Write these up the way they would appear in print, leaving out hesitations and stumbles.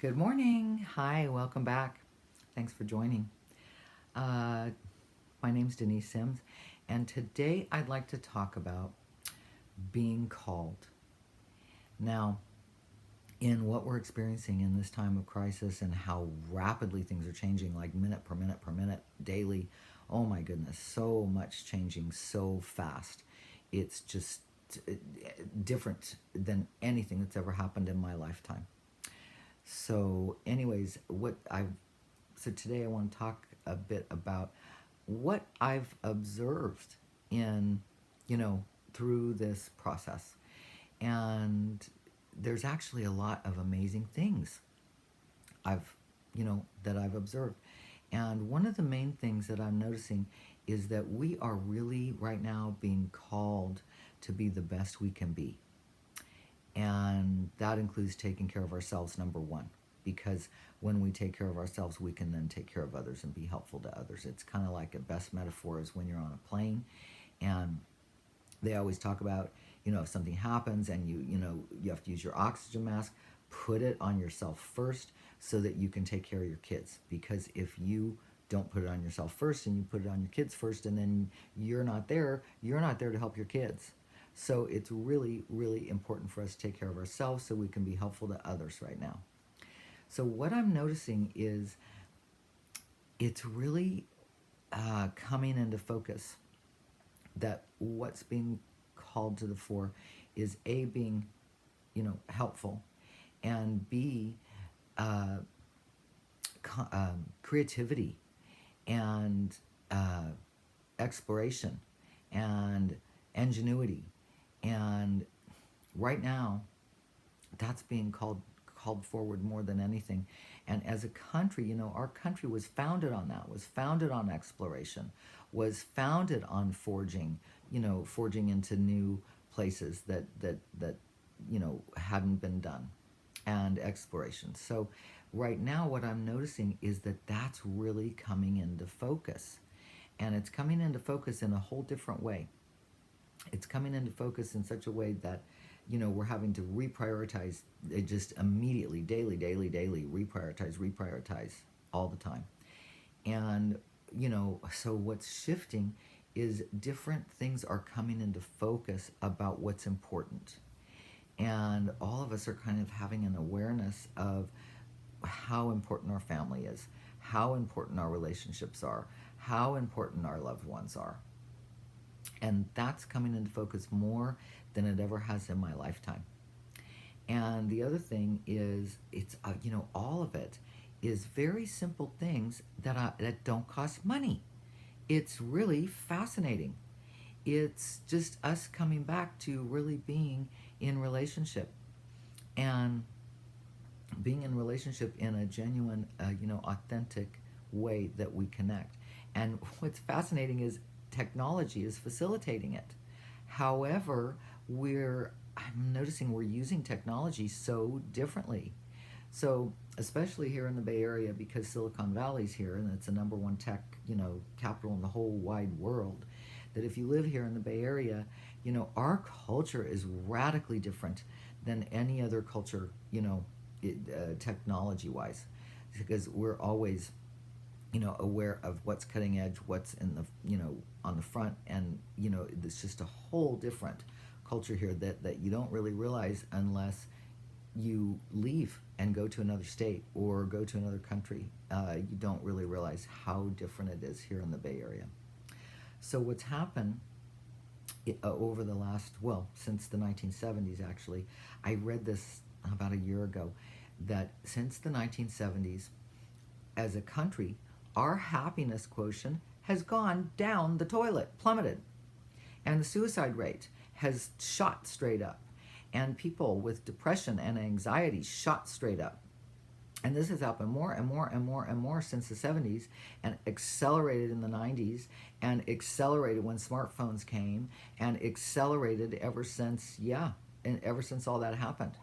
Good morning. Hi, welcome back. Thanks for joining. Uh, my name's Denise Sims, and today I'd like to talk about being called. Now, in what we're experiencing in this time of crisis and how rapidly things are changing, like minute per minute per minute, daily, oh my goodness, so much changing so fast. It's just uh, different than anything that's ever happened in my lifetime. So, anyways, so today I want to talk a bit about what I've observed in, through this process. And there's actually a lot of amazing things I've, that I've observed. And one of the main things that I'm noticing is that we are really right now being called to be the best we can be. And that includes taking care of ourselves, number one, because when we take care of ourselves, we can then take care of others and be helpful to others. It's kind of like a best metaphor is when you're on a plane and they always talk about, if something happens and you have to use your oxygen mask, put it on yourself first so that you can take care of your kids. Because if you don't put it on yourself first and you put it on your kids first and then you're not there to help your kids. So it's really, really important for us to take care of ourselves so we can be helpful to others right now. So what I'm noticing is it's really coming into focus that what's being called to the fore is A, being, helpful, and B, uh, creativity and exploration and ingenuity. And right now, that's being called forward more than anything. And as a country, our country was founded on that, was founded on exploration, was founded on forging into new places that hadn't been done, and exploration. So right now what I'm noticing is that that's really coming into focus. And it's coming into focus in a whole different way. It's coming into focus in such a way that we're having to reprioritize it just immediately, daily, reprioritize all the time. And so what's shifting is different things are coming into focus about what's important. And all of us are kind of having an awareness of how important our family is, how important our relationships are, how important our loved ones are. And that's coming into focus more than it ever has in my lifetime. And the other thing is, it's all of it is very simple things that don't cost money. It's really fascinating. It's just us coming back to really being in relationship and being in relationship in a genuine, authentic way that we connect. And what's fascinating is technology is facilitating it. However, I'm noticing we're using technology so differently. So, especially here in the Bay Area, because Silicon Valley's here and it's the number one tech, capital in the whole wide world, that if you live here in the Bay Area, our culture is radically different than any other culture, technology-wise, because we're always, aware of what's cutting edge, what's in the, on the front, and it's just a whole different culture here that you don't really realize unless you leave and go to another state or go to another country. You don't really realize how different it is here in the Bay Area. So what's happened over the last, well, since the 1970s actually, I read this about a year ago, that since the 1970s, as a country, our happiness quotient has gone down the toilet, plummeted. And the suicide rate has shot straight up. And people with depression and anxiety shot straight up. And this has happened more and more and more and more since the 70s, and accelerated in the 90s, and accelerated when smartphones came, and accelerated ever since, and ever since all that happened.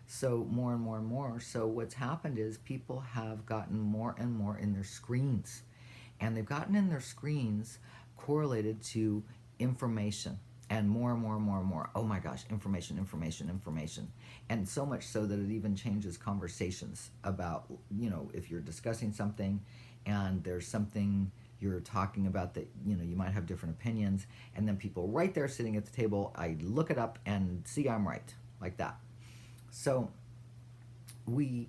So more and more and more. So what's happened is people have gotten more and more in their screens. And they've gotten in their screens correlated to information. and more and more and more and more. Oh my gosh, information, information, information. And so much so that it even changes conversations about, if you're discussing something and there's something you're talking about that, you might have different opinions, and then people right there sitting at the table, I look it up and see I'm right, like that. So we,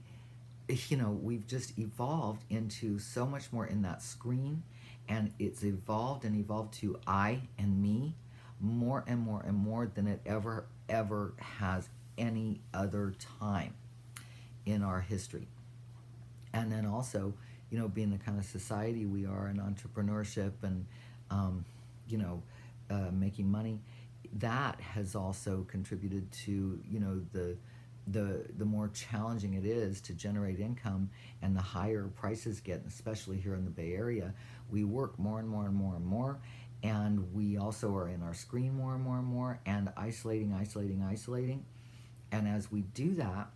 we've just evolved into so much more in that screen, and it's evolved and evolved to I and me more and more and more than it ever has any other time in our history. And then also, being the kind of society we are, and entrepreneurship, and um, making money, that has also contributed to, the more challenging it is to generate income, and the higher prices get, especially here in the Bay Area. We work more and more and more and more, and we also are in our screen more and more and more, and isolating, isolating, isolating. And as we do that,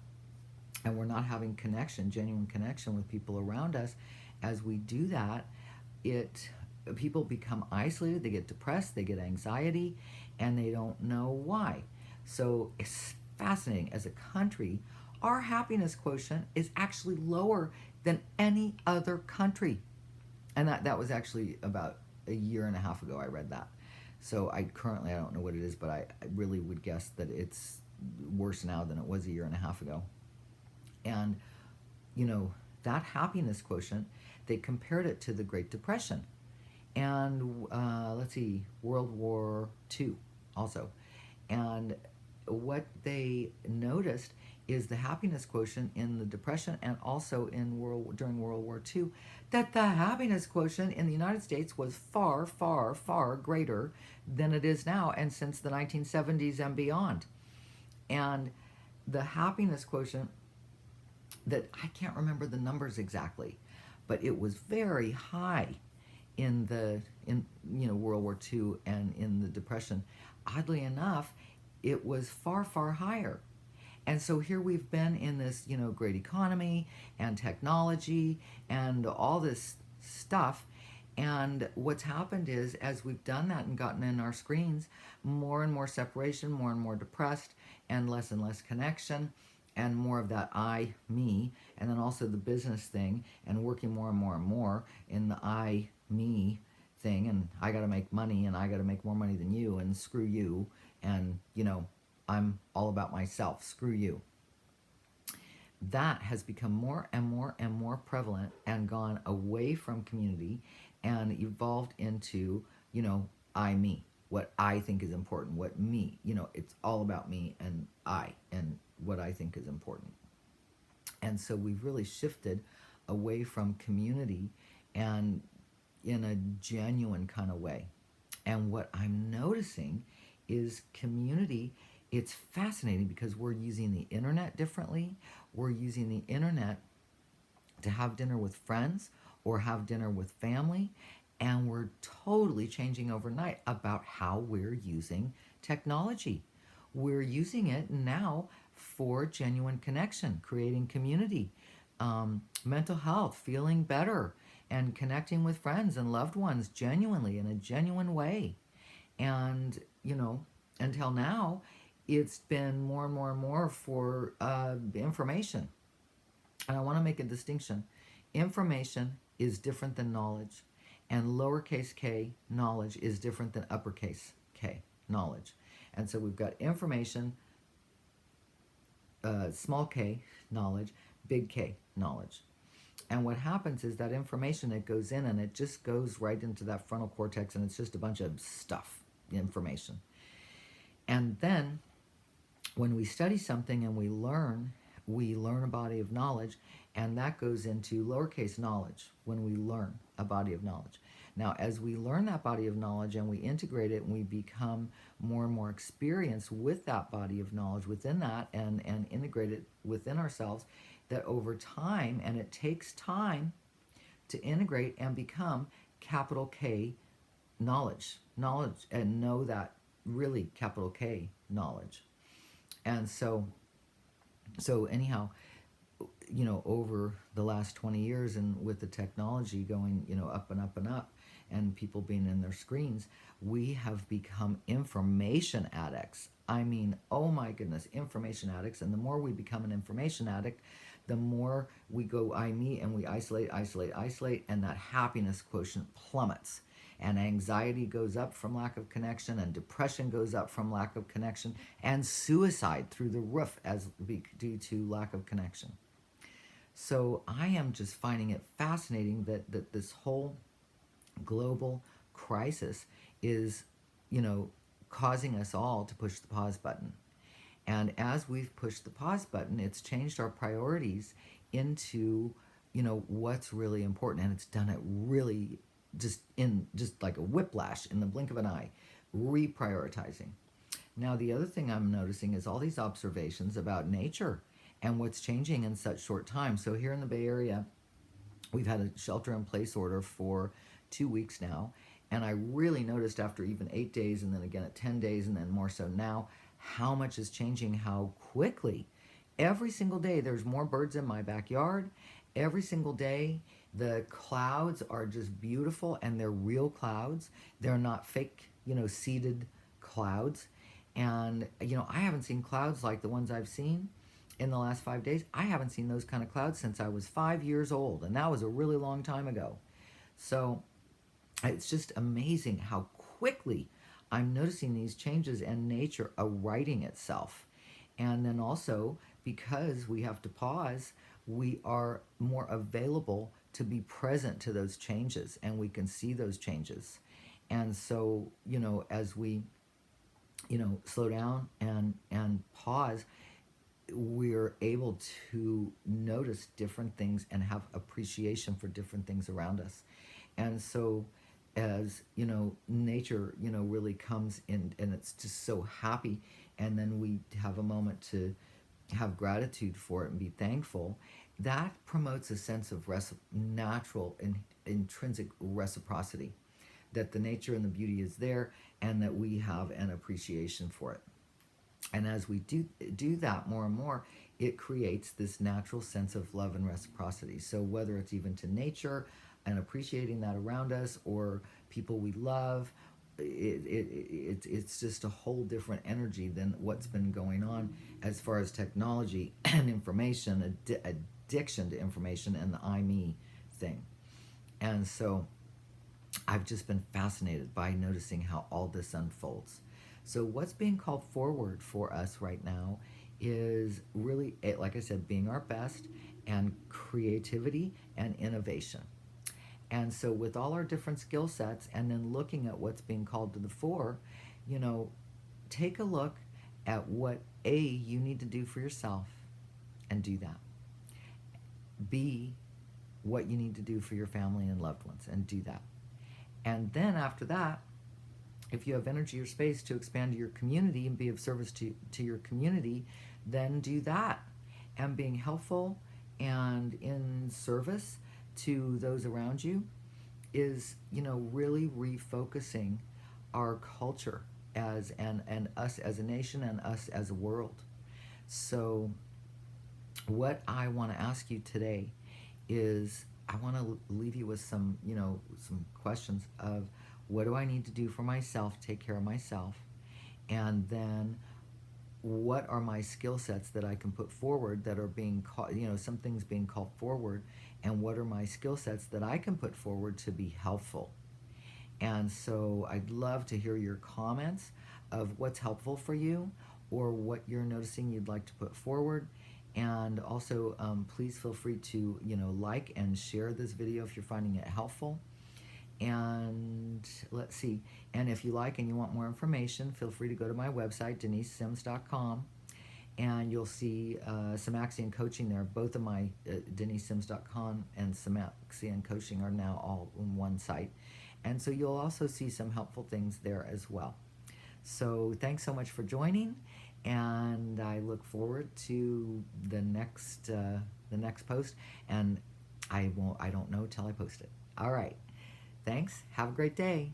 and we're not having connection, genuine connection with people around us, as we do that, it people become isolated, they get depressed, they get anxiety, and they don't know why. So it's fascinating. As a country, our happiness quotient is actually lower than any other country. And that was actually about a year and a half ago I read that. So I don't know what it is, but I really would guess that it's worse now than it was a year and a half ago. And, that happiness quotient, they compared it to the Great Depression. And let's see, World War II also. And what they noticed is the happiness quotient in the Depression, and also during World War II, that the happiness quotient in the United States was far, far, far greater than it is now, and since the 1970s and beyond. And the happiness quotient, that I can't remember the numbers exactly, but it was very high in World War II and in the Depression. Oddly enough, it was far, far higher. And so here we've been in this, great economy and technology and all this stuff. And what's happened is, as we've done that and gotten in our screens, more and more separation, more and more depressed, and less connection, and more of that I, me, and then also the business thing, and working more and more and more in the I, me thing, and I got to make money, and I got to make more money than you, and screw you, and, I'm all about myself, screw you. That has become more and more and more prevalent, and gone away from community and evolved into, I, me, what I think is important, what me, it's all about me and I, and what I think is important. And so we've really shifted away from community, and in a genuine kind of way. And what I'm noticing is community, it's fascinating because we're using the internet differently. We're using the internet to have dinner with friends or have dinner with family. And we're totally changing overnight about how we're using technology. We're using it now for genuine connection, creating community, mental health, feeling better, and connecting with friends and loved ones genuinely in a genuine way. And, until now, it's been more and more and more for information. And I want to make a distinction. Information is different than knowledge, and lowercase k knowledge is different than uppercase k knowledge. And so we've got information, small k knowledge, big K knowledge. And what happens is that information that goes in, and it just goes right into that frontal cortex, and it's just a bunch of stuff, information. And then when we study something and we learn a body of knowledge, and that goes into lowercase knowledge when we learn a body of knowledge. Now, as we learn that body of knowledge and we integrate it, and we become more and more experienced with that body of knowledge within that, and integrate it within ourselves, that over time, and it takes time to integrate and become capital K knowledge, and know that really capital K knowledge. And so anyhow, over the last 20 years, and with the technology going, up and up and up, and people being in their screens, we have become information addicts. I mean, oh my goodness, information addicts. And the more we become an information addict, the more we go I me and we isolate, isolate, isolate, and that happiness quotient plummets. And anxiety goes up from lack of connection, and depression goes up from lack of connection, and suicide through the roof due to lack of connection. So I am just finding it fascinating that this whole global crisis is, you know, causing us all to push the pause button. And as we've pushed the pause button, it's changed our priorities into, what's really important. And it's done it really just like a whiplash in the blink of an eye, reprioritizing. Now, the other thing I'm noticing is all these observations about nature and what's changing in such short time. So here in the Bay Area, we've had a shelter in place order for 2 weeks now. And I really noticed after even 8 days, and then again at 10 days, and then more so now, how much is changing, how quickly. Every single day, there's more birds in my backyard. Every single day, the clouds are just beautiful, and they're real clouds. They're not fake, seeded clouds. And, I haven't seen clouds like the ones I've seen in the last 5 days. I haven't seen those kind of clouds since I was 5 years old, and that was a really long time ago. So it's just amazing how quickly I'm noticing these changes and nature righting itself. And then also, because we have to pause, we are more available to be present to those changes, and we can see those changes. And so, as we, slow down and pause, we're able to notice different things and have appreciation for different things around us. And so as nature really comes in, and it's just so happy, and then we have a moment to have gratitude for it and be thankful, that promotes a sense of natural and intrinsic reciprocity, that the nature and the beauty is there, and that we have an appreciation for it. And as we do that more and more, it creates this natural sense of love and reciprocity. So whether it's even to nature and appreciating that around us, or people we love, it's just a whole different energy than what's been going on as far as technology and information, addiction to information, and the I me thing. And so I've just been fascinated by noticing how all this unfolds. So what's being called forward for us right now is really, like I said, being our best, and creativity and innovation. And so with all our different skill sets, and then looking at what's being called to the fore, take a look at what you need to do for yourself, and do that. B, what you need to do for your family and loved ones, and do that. And then after that, if you have energy or space to expand to your community and be of service to your community, then do that. And being helpful and in service to those around you is, really refocusing our culture and us as a nation, and us as a world. So what I want to ask you today is, I want to leave you with some questions of, what do I need to do for myself, take care of myself? And then what are my skill sets that I can put forward that are being called, some things being called forward, and what are my skill sets that I can put forward to be helpful? And so I'd love to hear your comments of what's helpful for you, or what you're noticing you'd like to put forward. And also, please feel free to, like and share this video if you're finding it helpful. And let's see. And if you like and you want more information, feel free to go to my website, denisesims.com, and you'll see Samaxian Coaching there. Both of my denisesims.com and Samaxian Coaching are now all in one site. And so you'll also see some helpful things there as well. So thanks so much for joining, and I look forward to the next post. And I don't know till I post it. All right. Thanks. Have a great day.